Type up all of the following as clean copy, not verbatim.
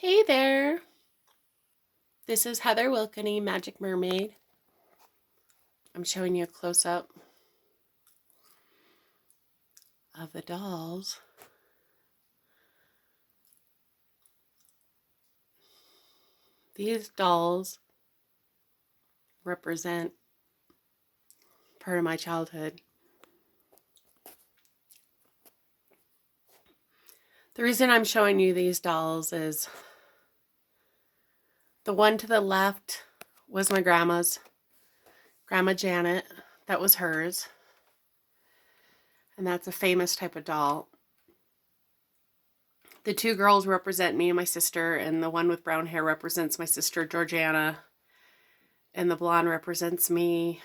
Hey there, this is Heather Wilkening, Magic Mermaid. I'm showing you a close-up of the dolls. These dolls represent part of my childhood. The reason I'm showing you these dolls is the one to the left was my grandma's, Grandma Janet. That was hers. And that's a famous type of doll. The two girls represent me and my sister, and the one with brown hair represents my sister Georgiana, and the blonde represents me,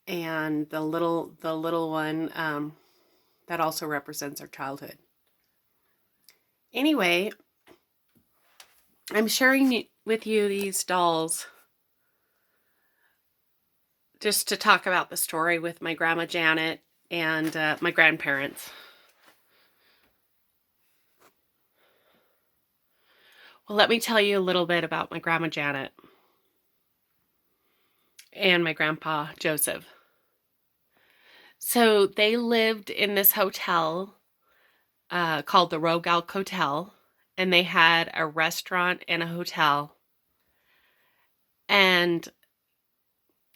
and the little one that also represents our childhood. Anyway, I'm sharing with you these dolls just to talk about the story with my Grandma Janet and my grandparents. Well, let me tell you a little bit about my Grandma Janet and my Grandpa Joseph. So they lived in this hotel called the Rogalk Hotel, and they had a restaurant and a hotel. And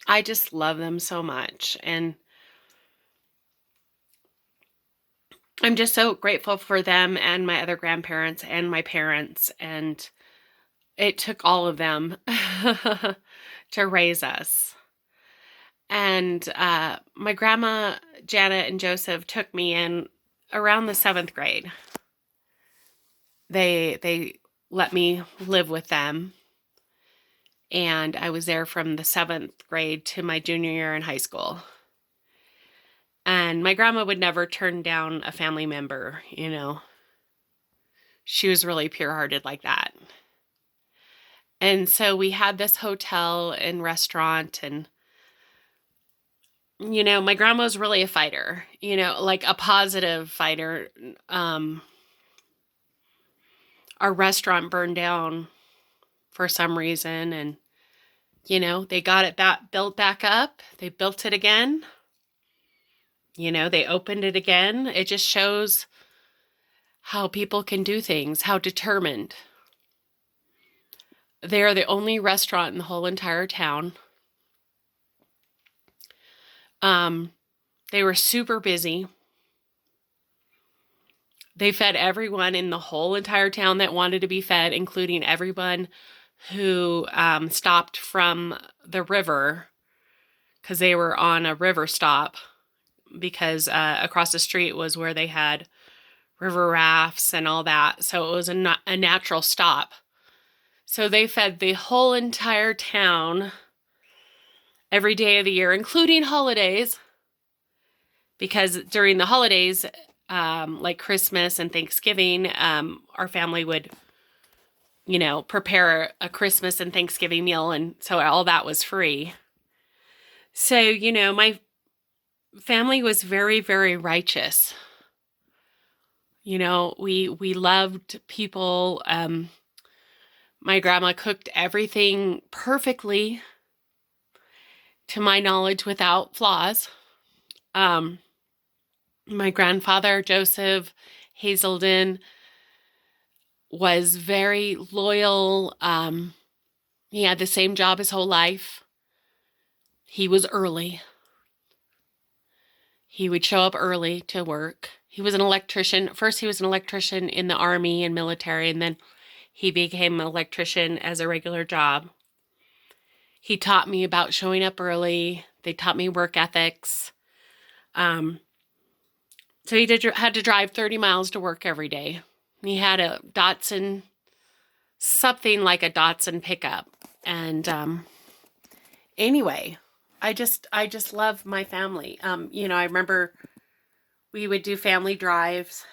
I just love them so much. And I'm just so grateful for them and my other grandparents and my parents. And it took all of them to raise us. And my grandma, Janet and Joseph, took me in around the 7th grade. They let me live with them. And I was there from the 7th grade to my junior year in high school. And my grandma would never turn down a family member, you know. She was really pure-hearted like that. And so we had this hotel and restaurant, and, you know, my grandma was really a fighter, you know, like a positive fighter. Our restaurant burned down for some reason, and, you know, they got it built back up. They built it again. You know, they opened it again. It just shows how people can do things, how determined. They're the only restaurant in the whole entire town. They were super busy. They fed everyone in the whole entire town that wanted to be fed, including everyone who stopped from the river, because they were on a river stop, because across the street was where they had river rafts and all that. So it was a natural stop. So they fed the whole entire town every day of the year, including holidays, because during the holidays, like Christmas and Thanksgiving, our family would, you know, prepare a Christmas and Thanksgiving meal, and so all that was free. So, you know, my family was very, very righteous. You know, we loved people. My grandma cooked everything perfectly, to my knowledge, without flaws. My grandfather, Joseph Haselden, was very loyal. He had the same job his whole life. He was early. He would show up early to work. He was an electrician. First, he was an electrician in the army and military, and then he became an electrician as a regular job. He taught me about showing up early. They taught me work ethics. So he had to drive 30 miles to work every day. He had a Datsun, something like a Datsun pickup. And anyway, I just love my family. You know, I remember we would do family drives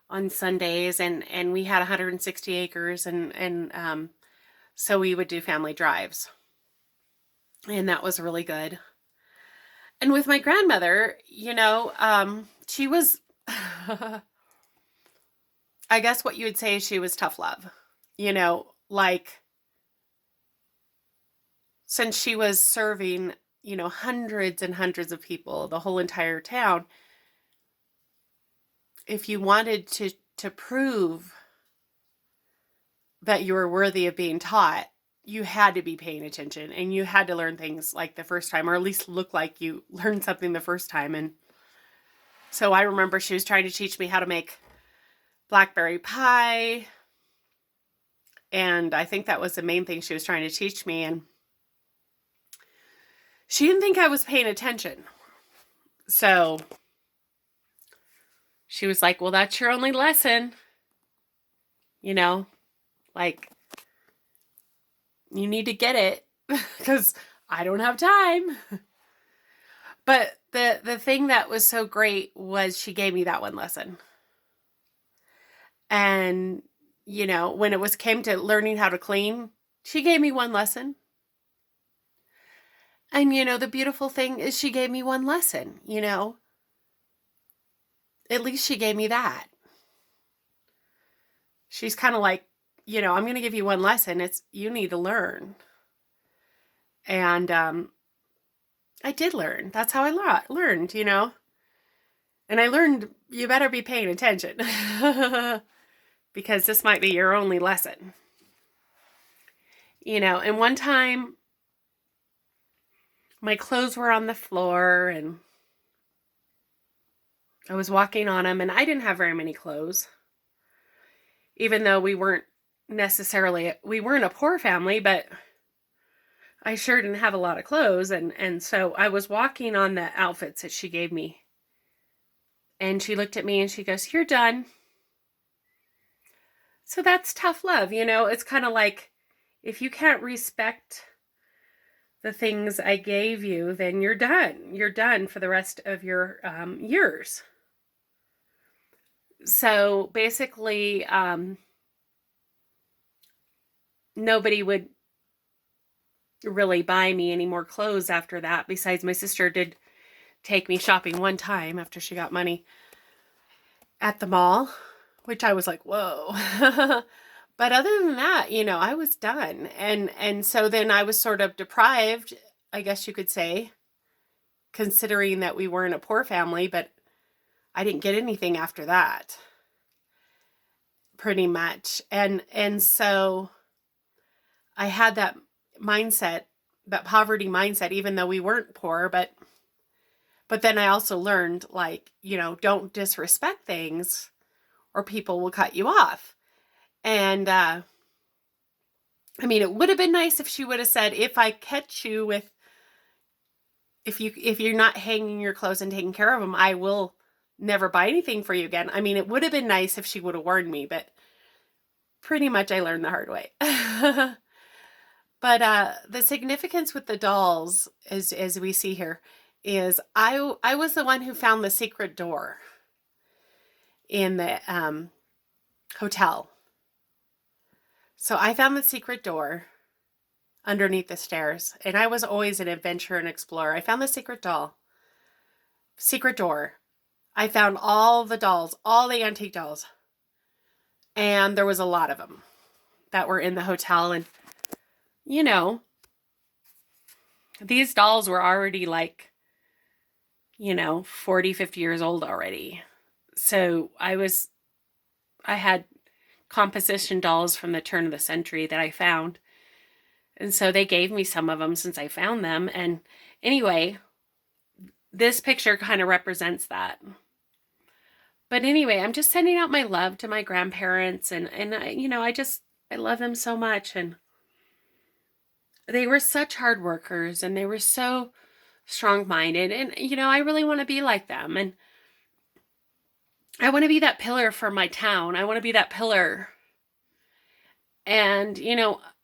on Sundays, and we had 160 acres, and so we would do family drives. And that was really good. And with my grandmother, you know, she was I guess what you would say is she was tough love. You know, like, since she was serving, hundreds and hundreds of people, the whole entire town, if you wanted to prove that you were worthy of being taught, you had to be paying attention and you had to learn things like the first time, or at least look like you learned something the first time. And so I remember she was trying to teach me how to make blackberry pie. And I think that was the main thing she was trying to teach me. And she didn't think I was paying attention. So she was like, well, that's your only lesson. Like, you need to get it because I don't have time. But the thing that was so great was she gave me that one lesson. And, when it came to learning how to clean, she gave me one lesson. And, the beautiful thing is she gave me one lesson, At least she gave me that. She's kind of like, I'm going to give you one lesson. You need to learn. And I did learn. That's how I learned, And I learned you better be paying attention because this might be your only lesson. And one time my clothes were on the floor and I was walking on them and I didn't have very many clothes. Even though we weren't a poor family, but I sure didn't have a lot of clothes. And so I was walking on the outfits that she gave me. And she looked at me and she goes, you're done. So that's tough love. It's kind of like, if you can't respect the things I gave you, then you're done. You're done for the rest of your years. So basically, nobody would really buy me any more clothes after that. Besides, my sister did take me shopping one time after she got money at the mall, which I was like, whoa. But other than that, I was done. And so then I was sort of deprived, I guess you could say, considering that we weren't a poor family, but I didn't get anything after that. Pretty much. And so I had that mindset, that poverty mindset, even though we weren't poor, but then I also learned, like, don't disrespect things or people will cut you off. And, it would have been nice if she would have said, if I catch you with, if you're not hanging your clothes and taking care of them, I will never buy anything for you again. It would have been nice if she would have warned me, but pretty much I learned the hard way. But the significance with the dolls, as we see here, is I was the one who found the secret door in the hotel. So I found the secret door underneath the stairs, and I was always an adventurer and explorer. I found the secret door. I found all the dolls, all the antique dolls, and there was a lot of them that were in the hotel. And these dolls were already like 40, 50 years old already. So I had composition dolls from the turn of the century that I found. And so they gave me some of them since I found them. And anyway, this picture kind of represents that. But anyway, I'm just sending out my love to my grandparents. And I love them so much. And they were such hard workers and they were so strong-minded. And, I really want to be like them. And I want to be that pillar for my town. I want to be that pillar. And,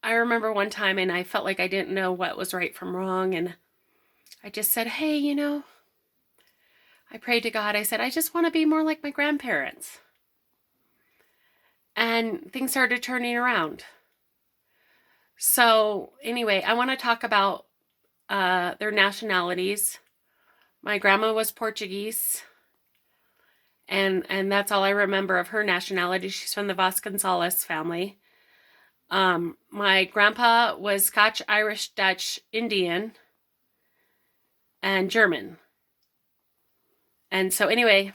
I remember one time and I felt like I didn't know what was right from wrong. And I just said, hey, I prayed to God. I said, I just want to be more like my grandparents. And things started turning around. So anyway, I want to talk about their nationalities. My grandma was Portuguese and that's all I remember of her nationality. She's from the Vasconcelos family. My grandpa was Scotch, Irish, Dutch, Indian, and German. And so anyway,